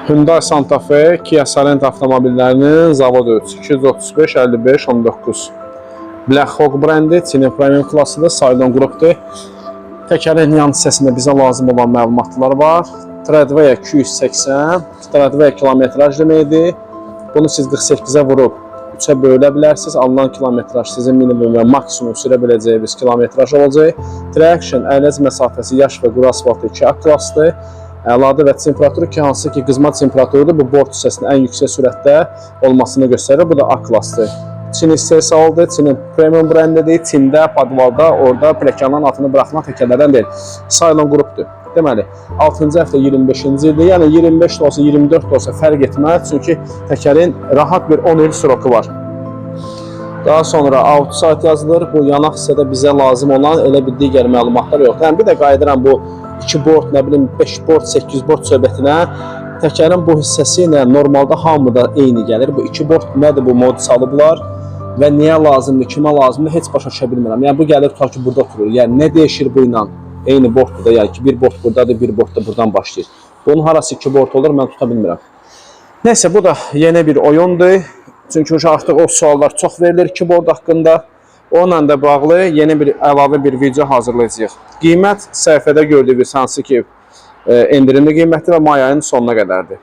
Hyundai Santa Fe, Kia Sorento avtomobillərinin zavod ölçüsü 235 55 19. Black Hawk brendi, Çinin premium klassıdır, Saydon qrupdur. Təkərin yan hissəsində bizə lazım olan məlumatlar var. Tradway 280, Tradway kilometraj deməkdir. Bunu siz 48-ə vurub 3-ə bölə bilərsiniz. Alınan kilometraj sizin minimum və maksimum sürə biləcəyiniz kilometraj olacaq. Traction, əyləc məsafəsi, yaş və quru asfaltı 2A klassdır. Əladır və temperaturu ki, hansı ki qızma temperaturudur, bu bord hissəsinin ən yüksək sürətdə olmasını göstərir. Bu da A klassdır. Çin istehsalıdır, Çinin premium brendidir. Çində, padvalda, orada pləkanın altını buraxılan təkərlərdən deyil. Saylon qrupdur. Deməli, 6-cı həftə 25-ci ildir. Yəni 25 də olsa, 24 də olsa fərq etməz. Çünki təkərin rahat bir 10 il sroku var. Daha sonra outside yazılır. Bu yanaq hissədə bizə lazım olan elə bir digər məlumatlar yoxdur. Yəni, bir də qayıdıram bu 2 bord, nə bilim 5 bord, 8 bord söhbətinə. Təkərin bu hissəsi ilə normalda hamıda eyni gəlir. Bu 2 bord nədir, bu mod salıblar və niyə lazımdır, kimə lazımdır, heç başa düşə bilmirəm. Yəni, bu gəlir tutar ki, burada oturur. Yəni, nə dəyişir bu ilə? Eyni borddur da, yəni ki, bir bord buradadır, bir bord da buradan başlayır. Bunun harası 2 bord olur, mən tuta bilmirəm. Nəysə, bu da yeni bir oyundur. Çünki artıq o suallar çox verilir 2 bord haqqında. Onunla da bağlı yeni bir əlavə bir video hazırlayacağıq. Qiymət səhifədə gördüyünüz hansı ki, endirimli qiymətdir və may ayının sonuna qədərdir.